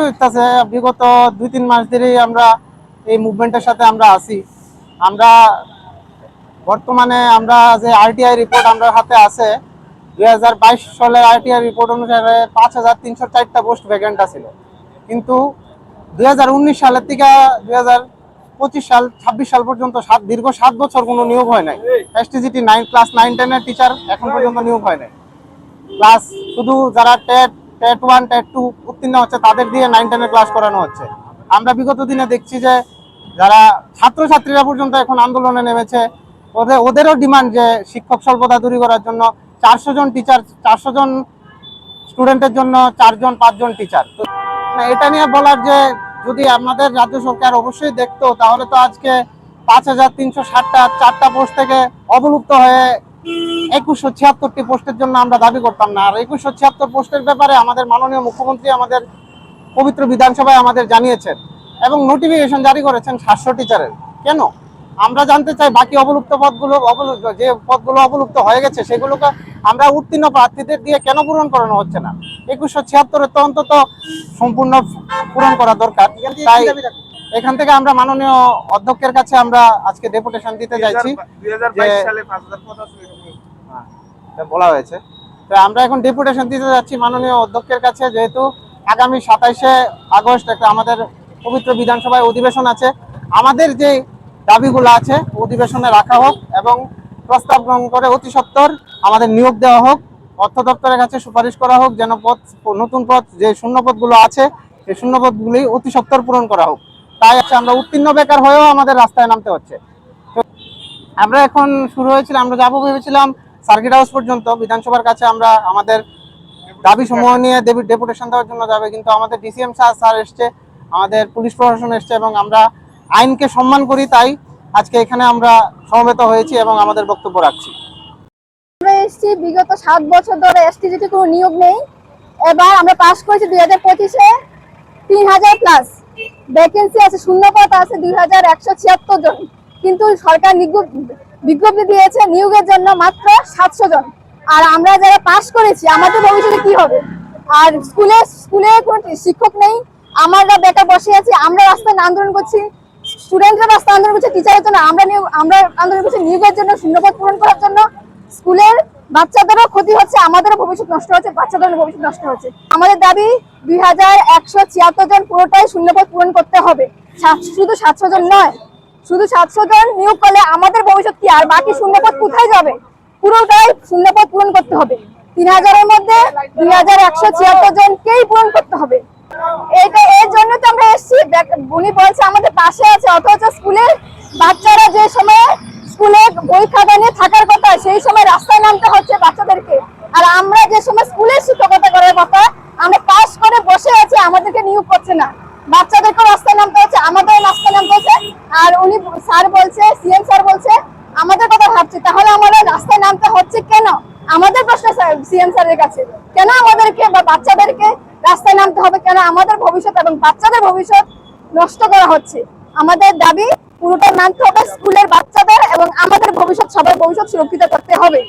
হইতাছে। বিগত 2-3 মাস ধরেই আমরা এই মুভমেন্টের সাথে আমরা আছি। আমরা বর্তমানে আমরা যে আরটিআই রিপোর্ট আমরা হাতে আছে, 2022 সালের আরটিআই রিপোর্ট অনুসারে 5304টা পোস্ট ভ্যাকেন্ট ছিল। কিন্তু 2019 সালের থেকে 2025 সাল পর্যন্ত দীর্ঘ 7 বছর কোনো নিয়োগ হয় নাই। এসটিজিটি 9 ক্লাস 9-10 এর টিচার এখন পর্যন্ত নিয়োগ হয় নাই। ক্লাস শুধু যারা টেট 1 টেট 2 উত্তীর্ণ হচ্ছে তাদের দিয়ে 9-10 এর ক্লাস করানো হচ্ছে। আমরা বিগত দিনে দেখছি যে যারা ছাত্রছাত্রীরা পর্যন্ত এখন আন্দোলনে নেমেছে। ওদেরও ডিমান্ড যে শিক্ষক স্বল্পতা দূর করার জন্য 400 জন টিচার, 400 জন স্টুডেন্টের জন্য 4-5 জন টিচার। এটা নিয়ে বলার যে যদি আমাদের রাজ্য সরকার অবশ্যই দেখতো, তাহলে তো আজকে 5360টা 4টা পোস্ট থেকে অবলুপ্ত হয়ে 2176টি পোস্টের জন্য আমরা দাবি করতাম না। আর 2176 পোস্টের ব্যাপারে আমাদের মাননীয় মুখ্যমন্ত্রী আমাদের পবিত্র বিধানসভায় আমাদের জানিয়েছেন এবং নোটিফিকেশন জারি করেছেন 700 টিচারের। কেন? আমরা জানতে চাই বাকি অবলুপ্ত পদগুলো, যে পদগুলো অবলুপ্ত হয়ে গেছে সেগুলোকে আমরা উত্তীর্ণ প্রার্থীদের দিয়ে কেন পূরণ করানো হচ্ছে না? 2176 তো অন্তত সম্পূর্ণ পূরণ করা দরকার। তাই এখান থেকে আমরা মাননীয় অধ্যক্ষের কাছে আমরা আজকে ডেপুটেশন দিতে যাচ্ছি। 2022 সালে 5000 পদ আছে বলা হয়েছে। তো আমরা এখন ডেপুটেশন দিতে যাচ্ছি মাননীয় অধ্যক্ষের কাছে, যেহেতু আগামী 27শে আগস্ট একটা আমাদের পবিত্র বিধানসভায় অধিবেশন আছে। আমাদের যে দাবিগুলো আছে অধিবেশনে রাখা হোক এবং প্রস্তাব গ্রহণ করে অতি সত্বর আমাদের নিয়োগ দেওয়া হোক। অর্থ দপ্তরের কাছে সুপারিশ করা হোক যেন নতুন পদ, যে শূন্য পদগুলো আছে সেই শূন্য পদগুলি অতি সত্বর পূরণ করা হোক। তাই আমরা উত্তীর্ণ বেকার হয়েও আমাদের রাস্তায় নামতে হচ্ছে। আমরা এখন শুরু হয়েছিল, আমরা যাবো ভেবেছিলাম সার্কিট হাউস পর্যন্ত, বিধানসভার কাছে আমরা আমাদের দাবি সমূহ নিয়ে ডেপুটেশন দেওয়ার জন্য যাবে। কিন্তু আমাদের ডিসিএম স্যার এসছে, আমাদের পুলিশ প্রশাসন এসছে এবং আমরা আইনকে সম্মান করি, তাই আজকে এখানে আমরা সমবেত হয়েছি এবং আমাদের বক্তব্য রাখছি। আমরা এসেছি বিগত 7 বছর ধরে এসটিজিটি কোনো নিয়োগ নেই। এবার আমরা পাস করেছি 2025-এ 3000 প্লাস ভ্যাকেন্সি আছে, শূন্য পদ আছে 2176 জন। কিন্তু সরকার বিজ্ঞপ্তি দিয়েছে নিয়োগের জন্য মাত্র 700 জন। আর আমরা যারা পাস করেছি আমাদের ভবিষ্যতে কি হবে? আর স্কুলে কোনো শিক্ষক নেই, আমরা বেকার বসে আছি। আমরা রাস্তায় আন্দোলন করছি, স্টুডেন্টরা রাস্তায় আন্দোলন করছে টিচারের জন্য, আমরা আন্দোলন করছি নিয়োগের জন্য, শূন্যপদ পূরণ করার জন্য। স্কুলের বাচ্চাদেরও ক্ষতি হচ্ছে, আমাদেরও ভবিষ্যৎ নষ্ট হচ্ছে, বাচ্চাদেরও ভবিষ্যৎ নষ্ট হচ্ছে। আমাদের দাবি 2176 জন পুরোটাই শূন্যপদ পূরণ করতে হবে। শুধু 700 জন নয়, শুধু 700 জন নিয়োগ করলে আমাদের ভবিষ্যৎ কি? আর বাকি শূন্যপদ কোথায় যাবে? পুরোটাই শূন্যপদ পূরণ করতে হবে। 3000-এর মধ্যে 2176 জনকেই পূরণ করতে হবে। এর জন্য তো আমরা এসেছি। উনি বলছে আমাদের পাশে আছে, অথচ স্কুলের বাচ্চারা যে সময় স্কুলে বই খাতা নিয়ে থাকার কথা সেই সময় রাস্তায় নামতে হচ্ছে বাচ্চাদেরকে। আর আমরা যে সময় স্কুলের শিক্ষকতা করার কথা, আমরা পাস করে বসে আছি, আমাদেরকে নিয়োগ করছে না। বাচ্চাদেরকে রাস্তায় নামতে হচ্ছে, আমাদের রাস্তায় নামতে হচ্ছে। আর উনি স্যার বলছে, সিএম স্যার বলছে আমাদের কথা ভাবছে, তাহলে আমাদের রাস্তায় নামতে হচ্ছে কেন? আমাদের প্রশ্ন সিএম স্যারের কাছে, কেন আমাদেরকে বা বাচ্চাদেরকে রাস্তায় নামতে হবে? কেন আমাদের ভবিষ্যৎ এবং বাচ্চাদের ভবিষ্যৎ নষ্ট করা হচ্ছে? আমাদের দাবি পুরোটা মানতে হবে, স্কুলের বাচ্চাদের এবং আমাদের ভবিষ্যৎ, সবার ভবিষ্যৎ সুরক্ষিত করতে হবে।